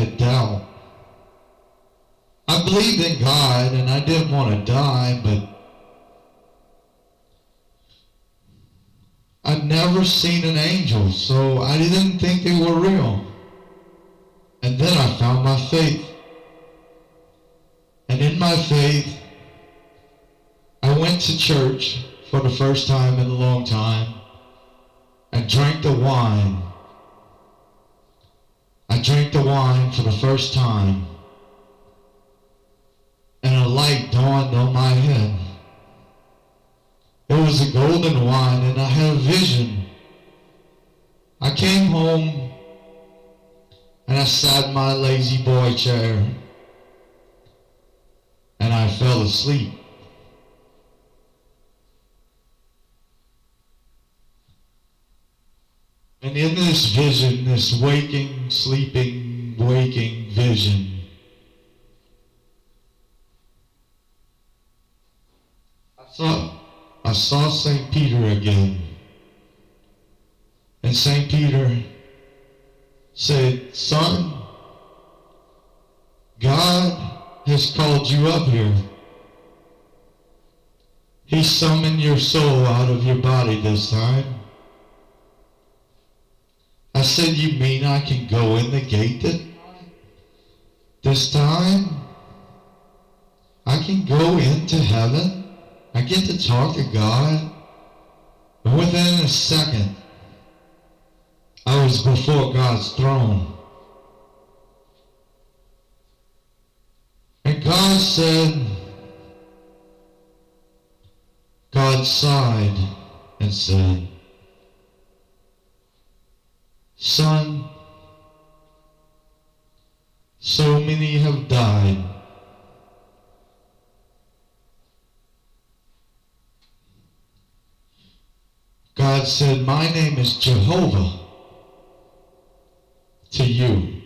had doubt. I believed in God and I didn't want to die, but I'd never seen an angel, so I didn't think they were real. And then I found my faith. And in my faith, I went to church for the first time in a long time and drank the wine. I drank the wine for the first time, and a light dawned on my head. It was a golden wine, and I had a vision. I came home, and I sat in my lazy boy chair, and I fell asleep. And in this vision, this waking, sleeping, waking vision, I saw St. Peter again. And St. Peter said, "Son, God has called you up here. He summoned your soul out of your body this time." I said, "You mean I can go in the gate this time? I can go into heaven? I get to talk to God?" And within a second, I was before God's throne. And God sighed and said, "Son, so many have died. God said, my name is Jehovah to you,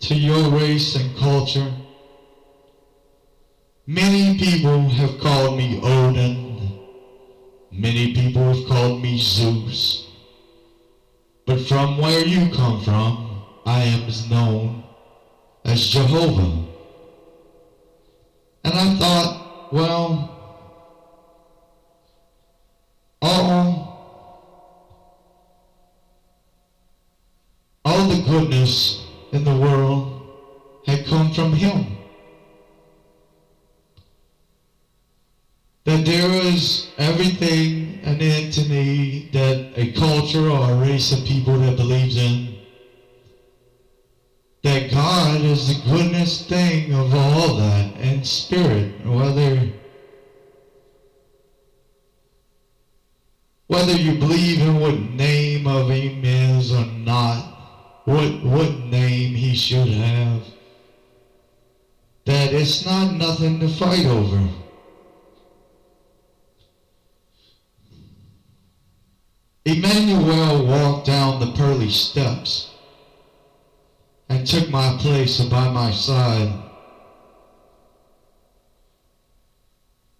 to your race and culture. Many people have called me Odin. Many people have called me Zeus. But from where you come from, I am known as Jehovah." And I thought, well, all the goodness in the world had come from him. That there is everything, an entity that a culture or a race of people that believes in, that God is the goodness thing of all that, and spirit, whether you believe in what name of him is or not, what name he should have, that it's not nothing to fight over. Emmanuel walked down the pearly steps and took my place by my side.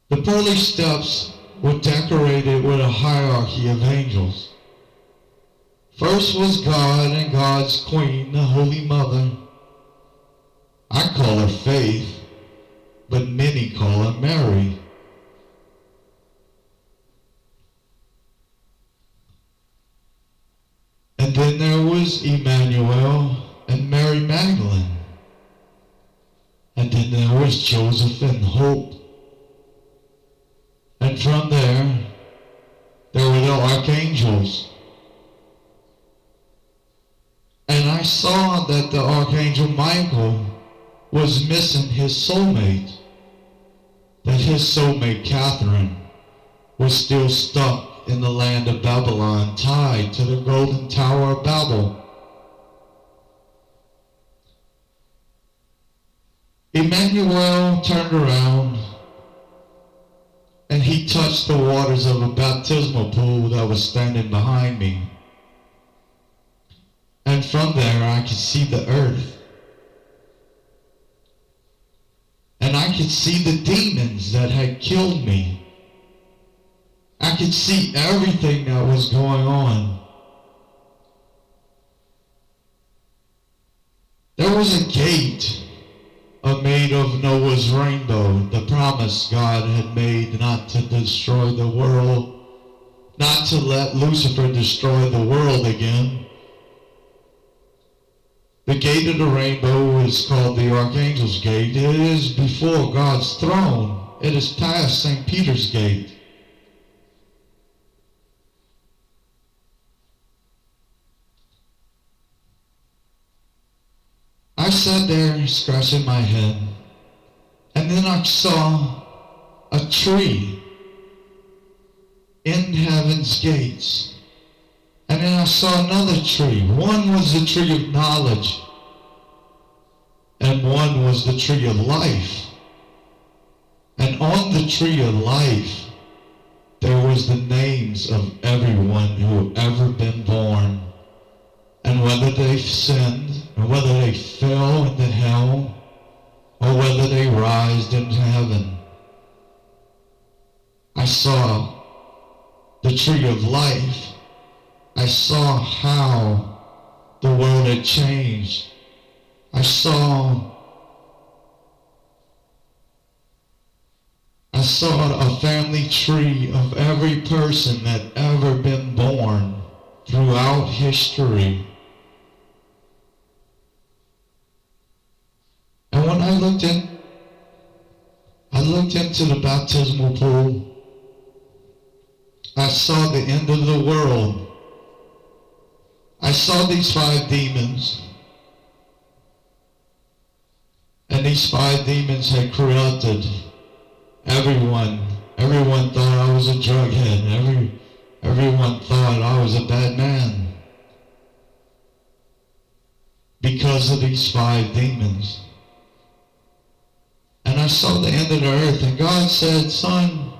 The pearly steps were decorated with a hierarchy of angels. First was God and God's queen, the Holy Mother. I call her Faith, but many call her Mary. And then there was Emmanuel and Mary Magdalene. And then there was Joseph and Hope. And from there were the archangels. And I saw that the Archangel Michael was missing his soulmate. That his soulmate, Catherine, was still stuck in the land of Babylon, tied to the golden tower of Babel. Emmanuel turned around and he touched the waters of a baptismal pool that was standing behind me. And from there I could see the earth. And I could see the demons that had killed me. I could see everything that was going on. There was a gate made of Noah's rainbow, the promise God had made not to destroy the world, not to let Lucifer destroy the world again. The gate of the rainbow is called the Archangel's Gate. It is before God's throne. It is past St. Peter's Gate. I sat there scratching my head, and then I saw a tree in heaven's gates. And then I saw another tree. One was the tree of knowledge, and one was the tree of life. And on the tree of life, there was the names of everyone who had ever been born. And whether they sinned, or whether they fell into hell, or whether they rised into heaven. I saw the tree of life. I saw how the world had changed. I saw a family tree of every person that ever been born throughout history. And when I looked into the baptismal pool, I saw the end of the world. I saw these 5 demons. And these 5 demons had corrupted everyone. Everyone thought I was a drug head. Everyone thought I was a bad man. Because of these 5 demons. And I saw the end of the earth, and God said, son,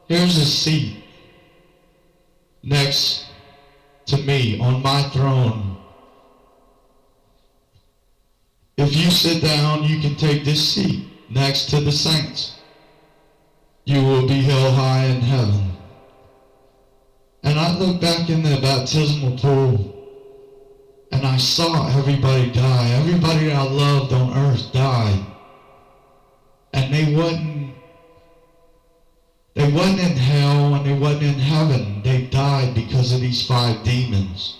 here's a seat next to me on my throne. If you sit down, you can take this seat next to the saints. You will be held high in heaven. And I looked back in the baptismal pool, and I saw everybody die. Everybody I loved on earth died. And they wasn't in hell and they wasn't in heaven. They died because of these 5 demons.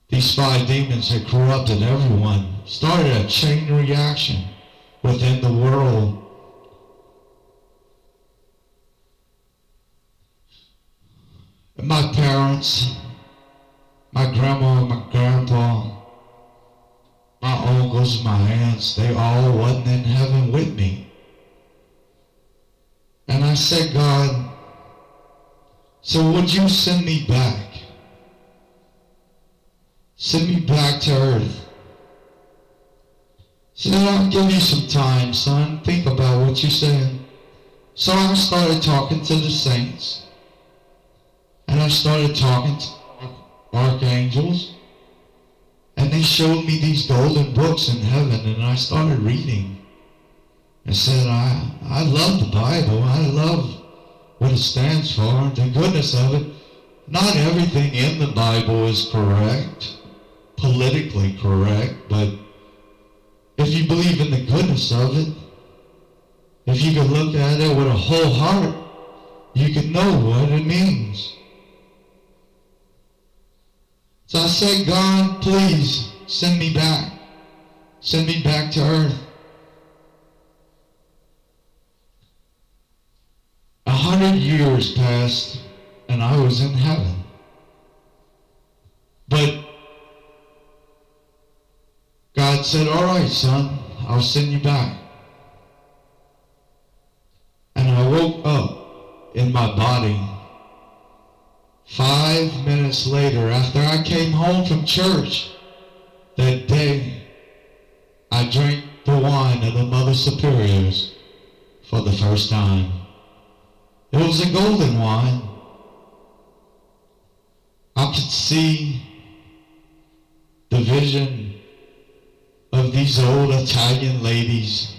These 5 demons had corrupted everyone. Started a chain reaction within the world. And my parents, my grandma and my grandpa, my uncles, my aunts, they all wasn't in heaven with me. And I said, God, so would you send me back? Send me back to earth. He said, I'll give you some time, son. Think about what you're saying. So I started talking to the saints. And I started talking to archangels. And they showed me these golden books in heaven, and I started reading. And said, I love the Bible. I love what it stands for, the goodness of it. Not everything in the Bible is correct, politically correct, but if you believe in the goodness of it, if you can look at it with a whole heart, you can know what it means. So I said, God, please send me back. Send me back to earth. 100 years passed and I was in heaven. But God said, all right, son, I'll send you back. And I woke up in my body 5 minutes later, after I came home from church that day. I drank the wine of the Mother Superiors for the first time. It was a golden wine. I could see the vision of these old Italian ladies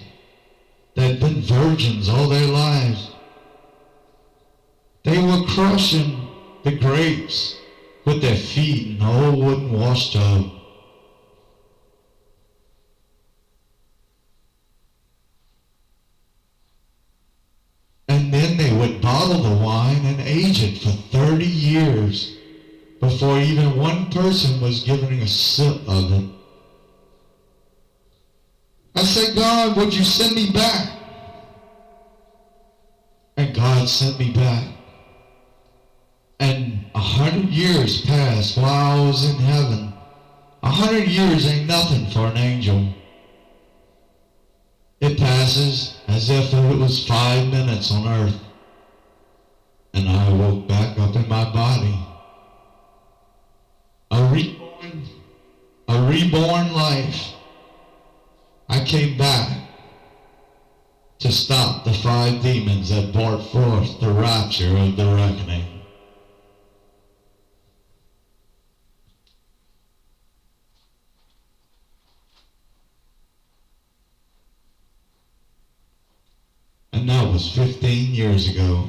that had been virgins all their lives. They were crushing the grapes with their feet in the old wooden wash tub. And then they would bottle the wine and age it for 30 years before even one person was given a sip of it. I said, God, would you send me back? And God sent me back. And 100 years passed while I was in heaven. 100 years ain't nothing for an angel. It passes as if it was 5 minutes on earth. And I woke back up in my body. A reborn life. I came back to stop the 5 demons that brought forth the rapture of the reckoning. And that was 15 years ago.